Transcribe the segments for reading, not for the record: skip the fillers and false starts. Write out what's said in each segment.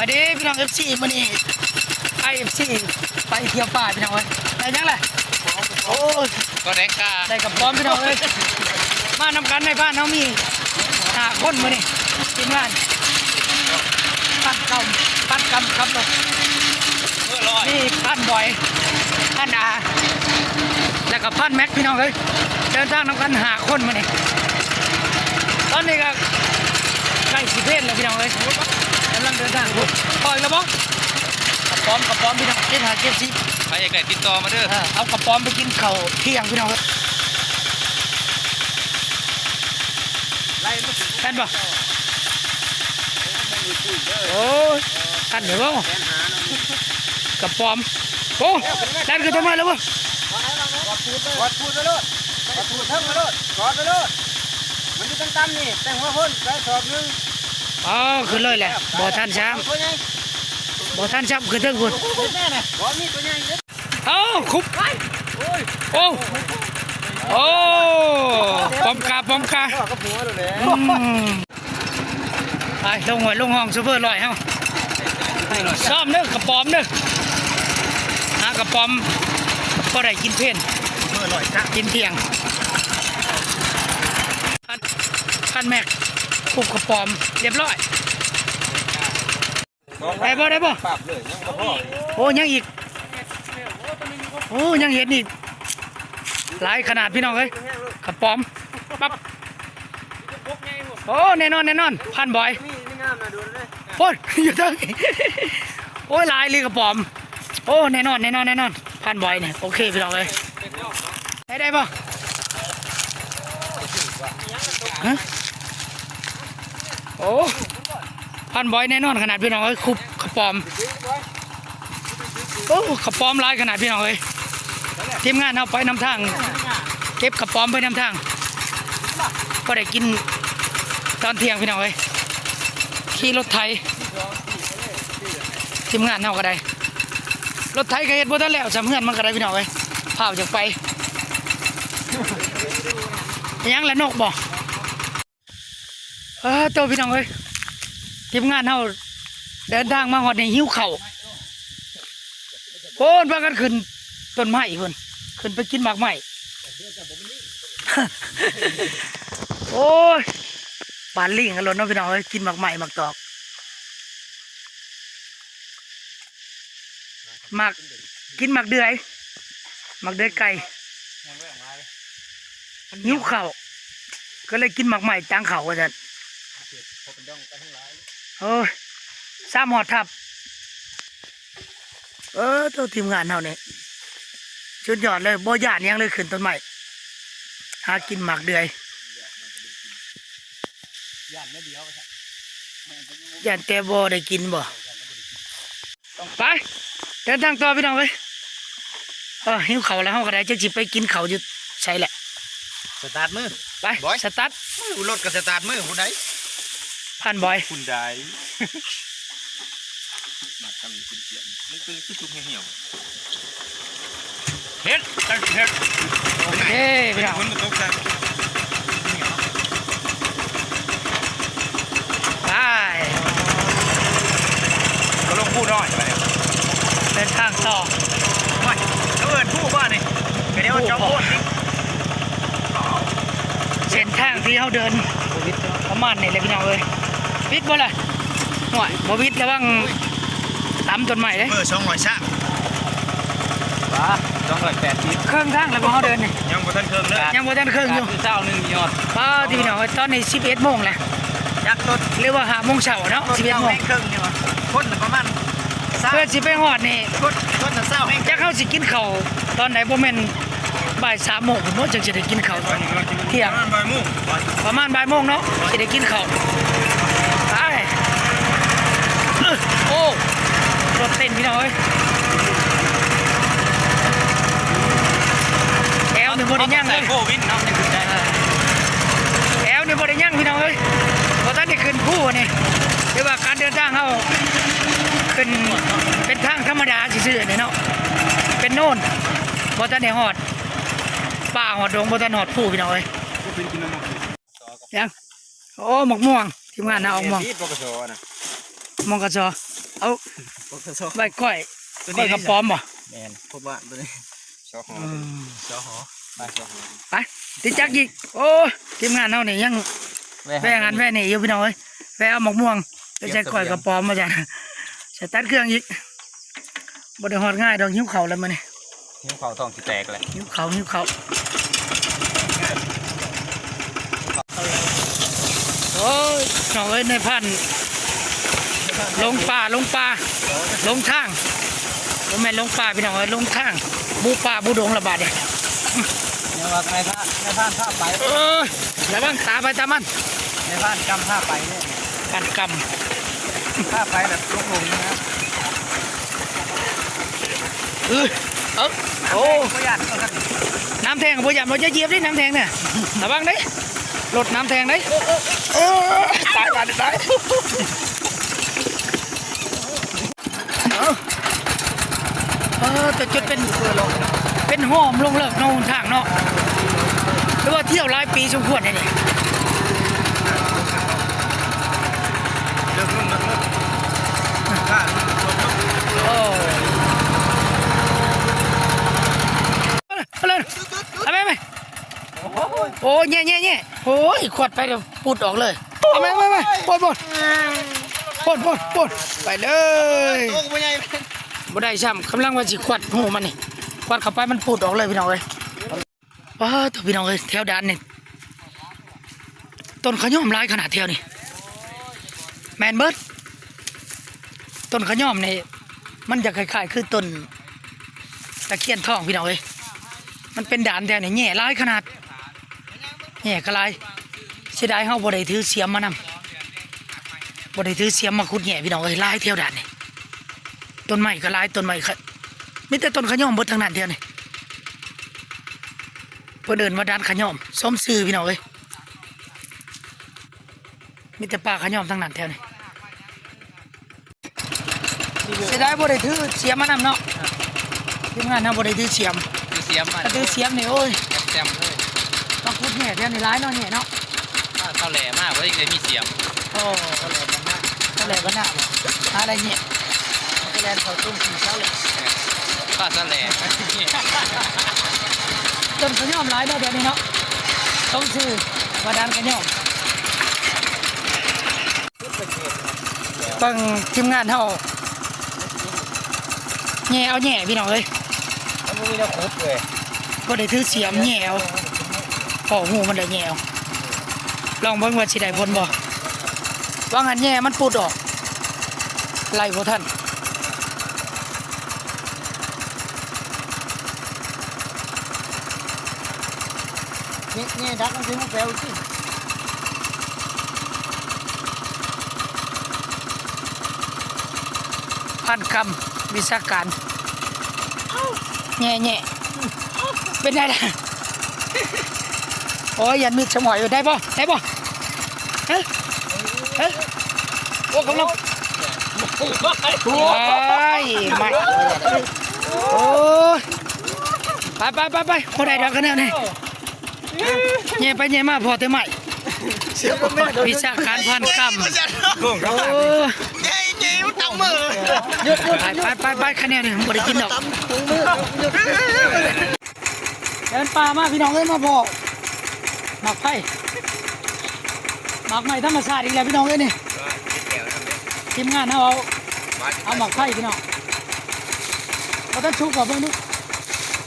วัสดีพี่น้อง FC มื้อนี้ไอ FC ไปเที่ยวป่าพี่น้องเอ้ยได้ยังล่ะโอ้ย ก็แดงกา ได้กับพร้อมพี่น้องเอ้ยมานำกันในบ้านเฮามี5คนมื้อนี้ทีมงานปั้นกำครับลูก เมื่อลอย นี่พันบ่อยพันอาแล้วก็พันแม็กพี่น้องเอ้ยเดินทางนำกัน5คนมื้อนี้ตอนนี้ก็ใกล้สิเพลแล้วพี่น้องเอ้ยกำลังเดินทางปล่อยแล้วบ่กระป๋อมพี่น้องเจ็ดหาเจ็ดสิ ใครอยากได้ติดต่อมาเด้อ เอากระป๋อมไปกินข้าวเที่ยงพี่น้องเอ้ยท่านบ่โอ้ยท่านเดี๋ยวบ่กระป๋อมโอ้ท่านคือทำไมแล้วบ่กอดพูดไปเลยกอดพูดเพิ่มมาเลยกอดไปเลยมันอยู่ตั้งๆนี่แต่หัวคนใส่สอบนึง อ๋อขึ้นเลยแหละบ่ท่านช้ำ ตัวใหญ่ บ่ท่านช้ำขึ้นเทิงพุ่น แน่น่ะบ่มีตัวใหญ่เด้อ เอ้าคุบโอ้โอ้ปอมกาพ่อกับหัวเลย ไปลงห้องซูเปอร์ลอยเฮาซ้อมเด้อกระป๋อมเด้อหากระป๋อมก็ได้กินเพลน เมื่อลอยจ้ะ กินเที่ยงพันแม็กคุบกระป๋อมเรียบร้อยได้บ่ ปรับเลยยังบ่พอ โอ้ยังอีกโอ้ยังเห็นอีกหลายขนาดพี่น้องเอ้ยกระป๋อมปั๊บโอ้แน่นอนพันบ่อย นี่งามน่ะดูเลย โอ้ยอยู่ตรงนี้โอ้ยลายเลยกระป๋อมโอ้แน่นอนพันบ่อยเนี่ยโอเคพี่น้องเลยได้ป่ะฮะโอ้พันบ่อยแน่นอนขนาดพี่น้องเลยคุบกระป๋อมโอ้กระป๋อมลายขนาดพี่น้องเลยทีมงานเอาไปนำทางเก็บกระป๋อมไปนำทางก็ได้กินตอนเที่ยงพี่น้องเลยขี่รถไถทีมงานเฮาก็ได้รถไถก็เฮ็ดบ่ทันแล้วสำเฮือนมันก็ได้พี่น้องเอ้ยพาจากไปยังละนกบ่ตัวพี่น้องเอ้ยทีมงานเฮาเดินทางมาฮอดนี่หิวข้าวโพนพากันขึ้นต้นไม้เพิ่นขึ้นไปกินหมากไม้ โอ้ยปานลิงกันล้นเนาะพี่น้องเอ้ยกินหมากไม้หมากตอกหมักกินหมักเดือยไก่นิ้วเข่าก็เลยกินหมักใหม่จางเข่าว่าจันโอ้ยซ้ำหอดทับตัวทีมงานเท่านี้ชุดยอดเลยโบยานยังเลยขึ้นต้นใหม่หากินหมักเดือยย่านแต่โบได้กินบ่ไปเดินทางต่อพี่น้องเอ้ยหิวเข่าแล้วเขาก็ได้จะจิบไปกินเข่าอยู่ใช่แหละ สตาร์ทมือ ไปสตาร์ท กูรถกับสตาร์ทมือคุณไหน พันบอย คุณใดมาทำคุณเสียนมึงคือชุบเหี่ยวเฮ็ดโอเคพี่น้อง คนมันตกใจ ไป ก็ลงพูดน้อยไป เดินทางต่อ ไม่เอิญพูดว่านี่เดี๋ยวจะพูดนี่ เส้นทางที่เขาเดินประมาณนี้เลยพี่น้องเอ้ยวิทย์บ่เลยหน่อยบ่วิทย์ระวังตำต้นใหม่เลย เมื่อ200ซ่าว้า280เครื่องทางแล้วพอเขาเดินนี่ ยังบ่ทันเครื่องเลย ยังบ่ทันเครื่องอยู่ เช้านึงยอด ป้าที่พี่น้องเอ้ยตอนนี้11 โมงแล้ว ยักษ์ต้น หรือว่า5 โมงเช้าเนาะ11 โมง เครื่องนี่วะคนประมาณ เพื่อสิไปฮอดนี่ คนเช้าแห้ง จะเข้าสิกินข้าวตอนไหนบ่แม่นบ่าย3 โมงผมว่าจังสิได้กินข้าวตอนเที่ยง บ่ายโมง ประมาณบ่ายโมงเนาะสิได้กินข้าวไปโอ้รถเต้นพี่น้องเอ้ยแอลนี่บ่ได้ย่างเลย โควิดเนาะนี่คือใจ แอลนี่บ่ได้ย่างพี่น้องเอ้ยเพราะท่านได้ขึ้นผู้นี่หรือว่าการเดินทางเขาขึ้นเป็นทางธรรมดาซื่อๆนี่เนาะเป็นโน่นบ่ท่านได้ฮอดป่าฮอดดงบ่ท่านฮอดผู้พี่น้องเอ้ยยังโอ้หมกม่วงทีมงานน่ะออกม่วง ปกสนะ มองกระจอ เอา พวกโซ่ ใบก้อยก้อยกระป๋อมบ่ แมนพบว่าตัวนี้ชอหอชอหอไปชอหอ ไปติดจักอีกโอ้ทีมงานเฮานี่ยังแว่งานแว่นี่อยู่พี่น้องเอ้ยแว่เอาหมกม่วงไปใช้ก้อยกระป๋อมมาจ้ะใส่ตัดเครื่องอีกบ่ได้ฮอดง่ายดอกหิวข้าวแล้วมื้อนี้ นิ้วเขาท้องสิแตกเลย หิวข้าวโอ้ยน้องเอ้ยในพันลงป่าลงทางบ่แม่นลงป่าพี่น้องเอ้ยลงทางบูป่าบูดงระบาดเนี่ย เนี่ยว่าในพานท่าไป ระวังตาไปตามัน ในพานกำท่าไปเนี่ย กันก ท่าไปแบบลงนะ ำโอ้ ประหยัดก็กัน น้ำแทงบ่อยากเราจะเหยียบดิน้ำแทงเนี่ยระวังดิรถน้ำแทงดิตายแต่จุดเป็นหอมลงเลิกนอนทางเนาะหรือว่าเที่ยวหลายปีสมควรเนี่ย เลิกลุ่มท่า โอ้เอาเลยเอาไปโอ้แง่โอ้ยขวดไปเดี๋ยวปูดออกเลยเอาไปปดไปเลย ตัวกูใหญ่ บ่ได้ซ้ำกำลังว่าสิขวดหูมันนี่ขวดเข้าไปมันปูดออกเลยพี่น้องเอ้ยว้าตัวพี่น้องเอ้ยแถวด่านนี่ต้นขย่อมหลายขนาดแถวนี่แมนเบิร์ดต้นขย่อมนี่มันจะคล้ายๆคือต้นตะเคียนทองพี่น้องเอ้ยมันเป็นด่านแถวนี่แง่หลายขนาดแง่ก็หลายเสียดายเฮาบ่ได้ถือเสียมมานำบ่ได้ถือเสียมมาขุดแง่พี่น้องเอ้ยหลายแถวด่านนี่ต้นไม้ก็หลายต้นไม้ก็มีแต่ต้นขย่อมเบิดทั้งนั้นแถวนี่เพิ่นเอิ้นว่าด่านขย่อมสมชื่อพี่น้องเอ้ยมีแต่ป่าขย่อมทั้งนั้นแถวนี่เสียดายบ่ได้ถือเสียมมานำเนาะทีมงานเฮาบ่ได้ถือเสียม คือเสียมมัน ถ้าถือเสียมนี่โอ้ย แซมเลย ต้องขุดแง่แถวนี่หลายเนาะแง่เนาะ เท่าแหล่มากว่ายังไงมีเสียม โอ้ก็เลยบ้านหน้าก็เลยบ้านหน้าบ่หาอะไรแง่ก็แลนเขาตุ้มสีเช้าเลย ป้าเท่าแหล่ ต้นขย่อมหลายเนาะเดี๋ยวนี้เนาะต้องซื้อว่าด่านขย่อมเบิ่งทีมงานเฮาแง่เอาแง่พี่น้องเอ้ย มันมีน้ำขุดเลย บ่ได้ถือเสียมแง่เอาพอหูมันได้แง่เอาลองเบิ่งว่าสิได้ผลบ่ว่างั้นแง่มันปูดออกไล่บ่ทัน เนี่ยดักมันถึงแปลวสิ พันคำวิชาการแง่เป็นไงล่ะโอ้ยยันมีดสมอยอยู่ได้ป่ะเฮ้ยโอ้กำลังโอ้ยไม่โอ้ยไปคนใดเดียวกันเนี่ยแง่ไปแง่มาพอแต่ไม่วิชาการพันคำโอ้ย มันตั้งมือ ไปคะแนนนี่ผมบ่ได้กินดอกเดินป่ามาพี่น้องเอ้ยมาบอกหมักไผ่หมักไม้ธรรมชาติอีกแล้วพี่น้องเอ้ยนี่ทีมงานเอาหมักไผ่พี่น้องบ่ทันชุกบ่เบิ่งดู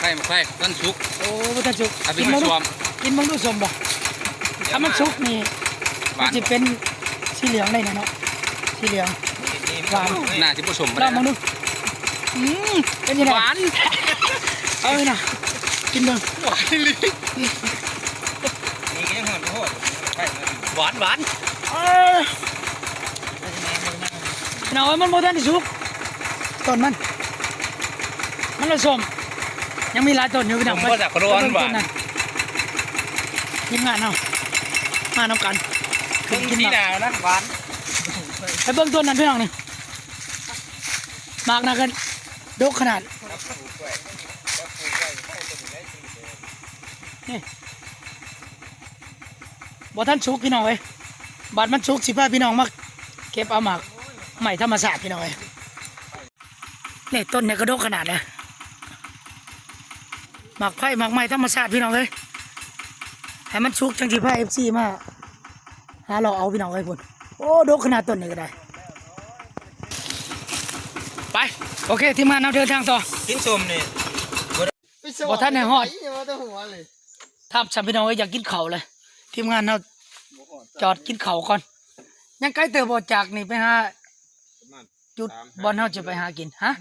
ไข่ต้นชุก โอ้บ่ทันชุก เอาไป กิน มา เบิ่ง ช ดู วม กินเบิ่งดูสมบ่ถ้ามันชุกนี่ ห มั วาน น สิเป็นสีเหลืองได้นะเนาะสีเหลืองหวาน น่าที่ผู้ชม ลองมองดูเป็นยังไง หวาน เอาเลยนะกินเบิ่ง หวานเลย นี่ก็ยังหอนโทษ หวาน หน่อยมันโมทันที่สุกต้นมันละส้มยังมีหลายต้นอยู่พี่น้อง ผมก็จากร้อนหวาน ทีมงานเอามาน้ำกัน ครึ่งที่หนาวนะหวาน ไปเบิ่งต้นนั้นพี่น้องนี่มากนะกันดกขนาดนี่บ่ท่านสุกพี่น้องเอ้ยบาดมันสุกสิพาพี่น้องมาเก็บเอาหมากใหม่ธรรมศาสตร์พี่น้องเอ้ย นี่ต้นเนี่ยกระดกขนาดเลยหมักไผ่หมักไม้ธรรมชาติพี่น้องเลยให้มันชุกจังที่ไผ่เอฟซีมาหาเราเอาพี่น้องเลยพุ่นโอ้ดกขนาดต้นนี้ก็ได้ไปโอเคทีมงานเราเดินทางต่อ กินส้มนี่ บ่ทันได้ฮอด ว่าแต่หัวเลย ถ้าฉันพี่น้องอยากกินข้าวเลยทีมงานเราจอดกินข้าวก่อนยังไกลเติบบ่จากนี่ไปหาจุดบอลเราจะไปหากินฮะ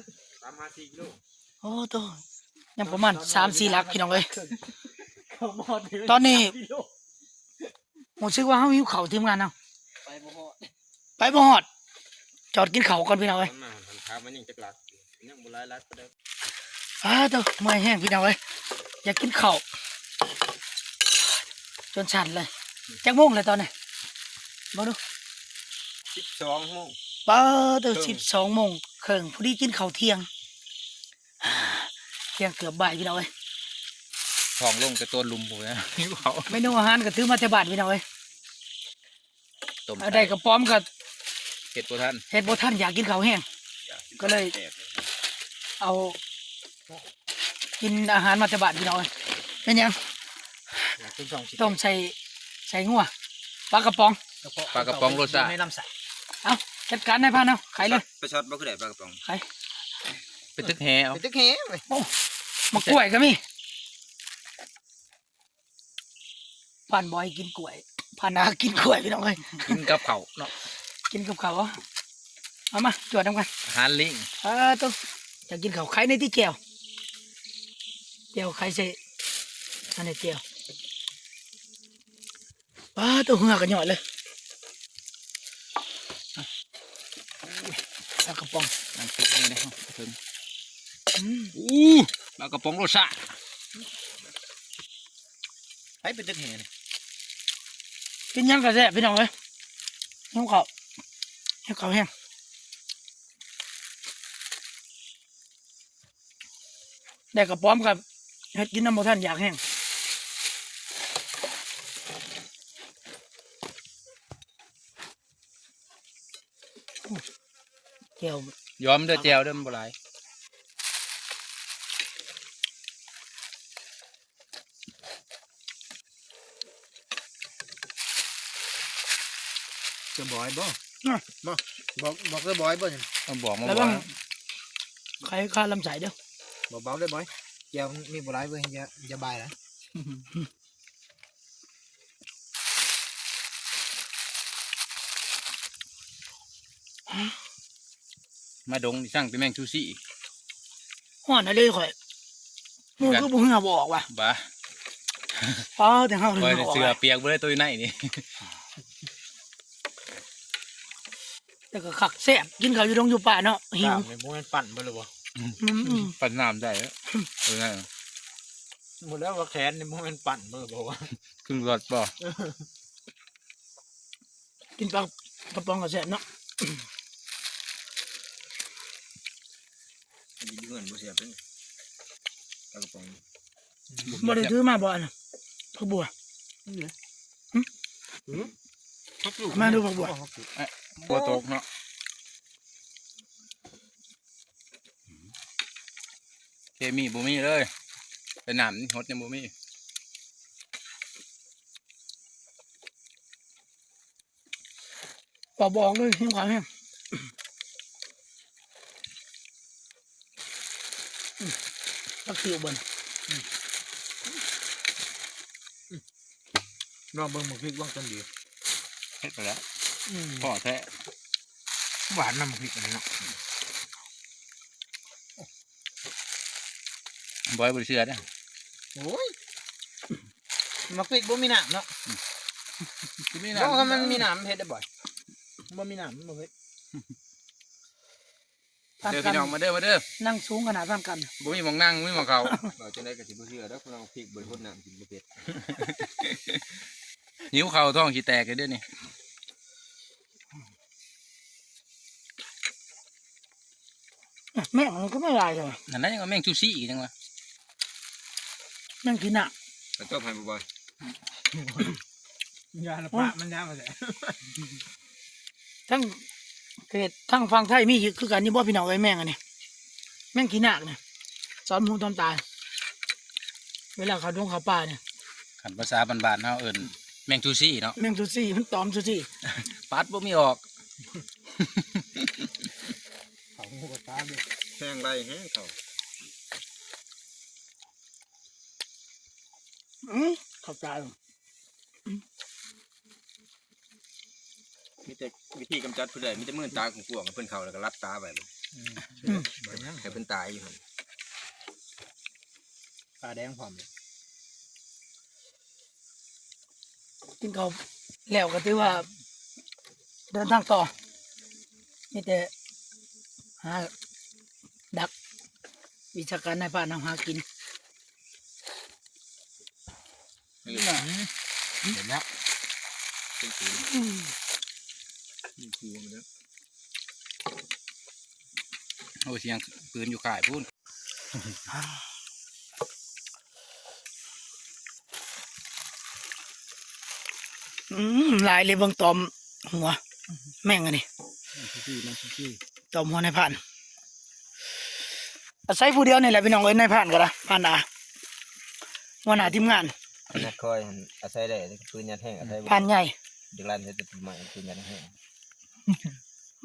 3-4 กิโล โอ้โตยังประมาณ3-4 หลักพี่น้องเอ้ยตอนนี้ผมคิดว่าเฮาหิวข้าวทีมงานเรา ไปบ่ฮอด ไปบ่ฮอดจอดกินข้าวก่อนพี่น้องเอ้ย มันมาหันขามันยังจักหลักยังบ่หลายหลักปานใด โตเมื่อยแห้งพี่น้องเอ้ยอยากกินข้าวจนสั่นเลยจักโมงเลยตอนนี้บ่ดู 12 โมง เปิด12 โมงครึ่งพอดีกินข้าวเที่ยงเที่ยงเกือบบ่ายพี่น้องเอ้ย ทองลงแต่ตัวลุมผมนะหิวเขา เมนูอาหารก็ถือมาแต่บ้านพี่น้องเอ้ย ต้ม เอาได้กระป๋อมก็ เห็ดโบท่าน เฮ็ดบ่ทันอยากกินข้าวแห้งก็เลยเอากินอาหารมาแต่บ้านพี่น้องเอ้ยเป็นหยัง อยากกิน2 ต้มใส่งัวปลากระป๋อง ปลากระป๋องโรซ่า ในลำไส้ เอาจัดการให้พานเอาขายเลย ไปช็อตบ่คือได้ปลากระป๋อง ขาย เป็นตึกแฮเอา ไปตึกแหเว้ย โอ้มะกล้วยก็มีผ่านบอยกินกล้วยผ่านนากินกล้วยพี่น้องเอ้ย กินกับเขาวเนาะ กินกับข้าวเหรอเอามาจวดน้ำกัน อาหารลิง ต้องอยากกินข้าวไข่ในที่แก้วไข่ใส่อันนี้แก้วตัวเหงือกกันหน่อยเลยปลากระป๋อง นั่งคิดนี่นะถึง อืม ปลากระป๋องโรซ่า ไปเป็นตึกแหนี่ กินยังกระแซ่บพี่น้องเอ้ยหิวข้าวแห้งได้กระป๋อมกับเฮ็ดกินน้ำมันท่านอยากแห้งเกี่ยวย อมเด้อแจวเด้อมันบ่หลาย จะบอยบ่บ่บอกจะบอยบ่นี่ ต้องบอกมา แล้ว บ่ ต้องใครค่าลำไส้เด้อ บ่เบาได้บ่อยแก้วมันมีบ่หลายเว้ยอย่าบายนะ มาดงที่สั่งเป็นแมงชูซี่ ฮ้อนอะไรข่อยหมูก็บ่เหงาบ่ออกว่ะ บ้า แต่เฮาถึง คอย เหงาออก เสือ ว่ะ เปียกบ่ได้ตัวอยู่ไหนนี่ แต่ก็คักแซ่บกินข้าวอยู่ตรงอยู่ป่าเนาะหิว นี่บ่แม่นปั่นบ่เลยบ่ ปั่นน้ำได้แล้วนั่น หมดแล้วว่าแขนนี่บ่แม่นปั่นบ่เลยบ่ว่า ครึ่งรถบ่ กินปลากระป๋องก็แซ่บเนาะ อันนี้เงินบ่เสียเป็นปลากระป๋อง บ่ได้ถือมาบ่น่ะผักบัว มาดูผักบัว บัวตกเนาะเคมีบ่มีเลยเป็นน้ำนี่ฮดยังบ่มี บอกเลยหิวข้าวแห้งผักติ๋วบ่น น้องเบิ่งหมึกพริกว่างต้นดี เฮ็ดไปแล้วพ่อแท้ หวานน้ำหมึกพริกอันนี้เนาะ บอยบ่ได้เชื่อเด้อ โอ้ยหมึกพริกบ่มีน้ำเนาะ มี เพราะว่ามันมีน้ำเฮ็ดได้บ่อยบ่มีน้ำมันบ่เฮ็ด เด้อพี่น้องมาเด้อมาเด้อ นั่งสูงขนาดนั้นกัน บ่มีหมองนั่งบ่มีหมองเขา เราจะได้ก็สิบ่เชื่อเด้อคนเอาพริกเบิ่งคนน้ำกินบ่เผ็ด หิวข้าวท้องสิแตกเลยเด้อนี่ แม่มันก็ไม่ลายเลย นั่นน่ะยังว่าแมงชูซี่อีกจังวะ แม่งกินอ่ะ แล้วก็ให้บ่อยยาละปะมันยามาแล้ ทั้งเกษทั้งฟังไทยมีคือกันนี่บ่พี่น้องไอ้แม่งอันนี้ แม่งขี้หนักเนี่ยซ้อมหูตอมตาเวลาเขาดงเขาป่าเนี่ย ขันภาษาบานๆเฮาเอิ้นแมงจูซี่เนาะ แม่งซูซี่มันตอมซูซี่ ปัดบ่มีออก เขาหูกระตาด้วยแห้งไรแห้งเขา เข้าใจ มีแต่วิธีกำจัดผู้ใดมีแต่มือตาของพวกเพิ่นเขาแล้วก็รับตาไปเลยให้เพิ่นตายอยู่หั่นตาแดงพร้อมเลย กินเขาวแล้วก็ถือว่า เดินทางต่อนี่แต่หาดัก วิชาการในป่านำหากิน เห็นแล้ว เป็นสีนี่คือมันแล้ว โอ้เสียงปืนอยู่ข่ายพูน หลายเลยเบางตอมหัว แม่งอันนี้ มันซี่ ตอมหัวในผ่านอาศัยผู้เดียวนี่แหละพี่น้องเอ้ยในผ่านก็ได้ผ่านหัวหน้าทีมงาน นัดคอยอาศัยได้ปืนยัดแห้งอาศัย ผ่านใหญ่ เด็กร้านใช้แต่ปืนใหม่ปืนยัดแห้ง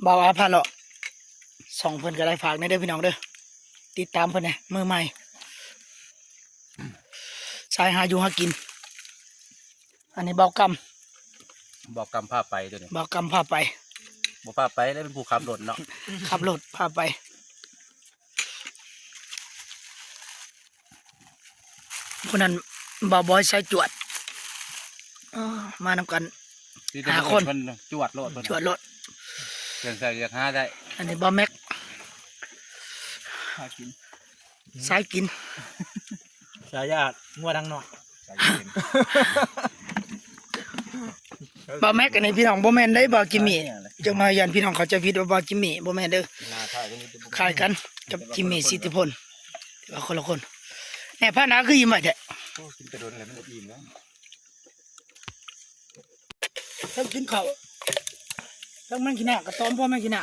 บ่าวอาผ่านหรอกส่องเพิ่นก็ได้ฝากในเด้อพี่น้องเด้อติดตามเพิ่นนะมือใหม่สายหาอยู่หากิน อันนี้เบากำ บอกกำพาไปตัวนี้ เบากำพาไป บ่พาไปได้เป็นผู้ขับรถเนาะ ขับรถพาไปคนนั้นบ่าวบอยใช้จวดมานำกัน หาคน มันจวดโลด จวดรถ เรื่องใส่เรียกหาได้ อันนี้บ่าวแม็ก หากิน สายกิน สายญาติงัวดังหน่อย บ่าวแม็กอันนี้พี่น้องบ่แม่นได้บ่าวจิมมี่จังมายันพี่น้องเขาใจะผิดว่าบ่าวจิมมี่บ่แม่นเด้อ นาท่ายก็มีแต่ คล้ายกันกับจิมมี่สิทธิพลแต่ว่าคนละคนแหน่พานาคือยิ้มไว้แท้ กินกระโดนอะไรมันอิ่มแล้ว ถ้ากินข้าวทั้งแม่งขี้หน้ากระต้อมพ่อแม่งขี้หน้า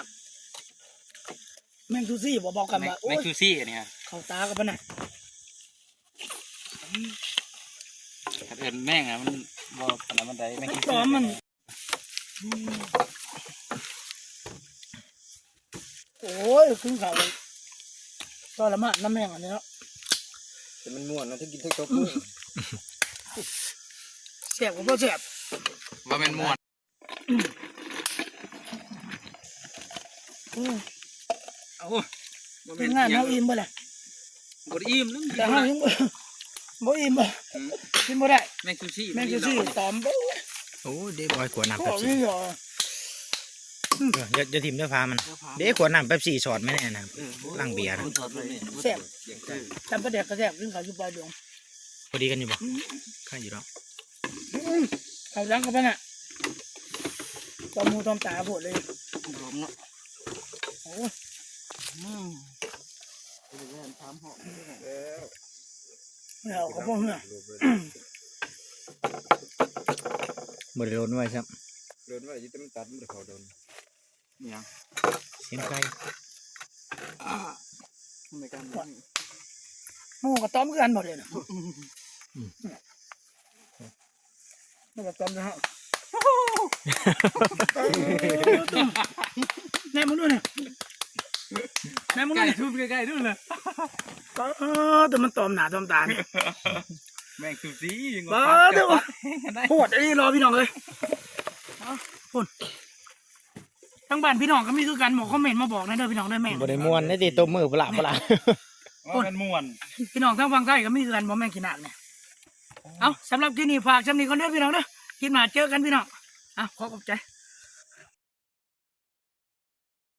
แม่งซูซี่บ่บอกกันว่าโอ้ แมง ย จูซี่อันนี้ฮะ เข้าตากับปะน่ะ ถ้าเอิ้นแม่งอ่ะมันบ่ปานนั้นมันได้แมงจู ต้ ซี่ อมมันโอ้ยขึ้นข้าวเลยตอนละมาน้ำแม่งอันนี้เนาะ แต่มันม่วนนะถ้ากินทั้งตัวกุ้ง แซ่บก็บ่แซ่บ ว่าแม่นม่วน เอา เป็นงานเฮาอิ่มบ่ล่ะ บ่ได้อิ่มนึง แต่เฮายังบ่อิ่มบ่กินบ่ได้ แมงจูซี่ แม่งซูซี่ตอมบ่ โอ้เด็กบอยขวดน้ำ โอ้ เป๊ป ย ซี่ เหรอ อย่าทิมด้วยพามันเด็กขวดน้ำเป๊ปซี่สอดไม่แน่นะลังเบียร์นะ แซ่บตำปลาแดกก็แซ่บกินข้าวอยู่ปลายดวง พอดีกันอยู่บ่ข้าอยู่แล้ว ข้าวหลังกับปะน่ะตอมหูตอมตาโพดเลยโอ้ยไม่เอาเขาพ่อเหื่อ บ่ได้โดนไว้ครับ โดนว่าจะต้องตัดมันเขาโดน เสียงไก่ ไม่กัน หมูกับต้อมคือกันหมดเลยนะหมูกับต้อมนะฮะแน่มึงด้วยเนี่ยแน่มึงด้วย ทุบใกล้ๆนู่นเลย แต่มันตอมหนาตอมตาเนี่ย แมงจูซี่ยัง บ้าเดี๋ยวโหดไอ้นี่รอพี่น้องเลยพุ่นทั้งบ้านพี่น้องก็มีคือกันหมอคอมเมนต์มาบอกนะเด้อพี่น้องเด้อแม่ง บ่ได้ม่วนได้ติตัวมือปลา ว่ามันม่วน พี่น้องทั้งฝั่งใต้ก็มีคือกันบ่แม่งขี้หนักเนี่ยเอาสำหรับที่นี่ฝากสำนีคนเด้อพี่น้องเด้อกินมาเจอกันพี่น้องขอขอบใจ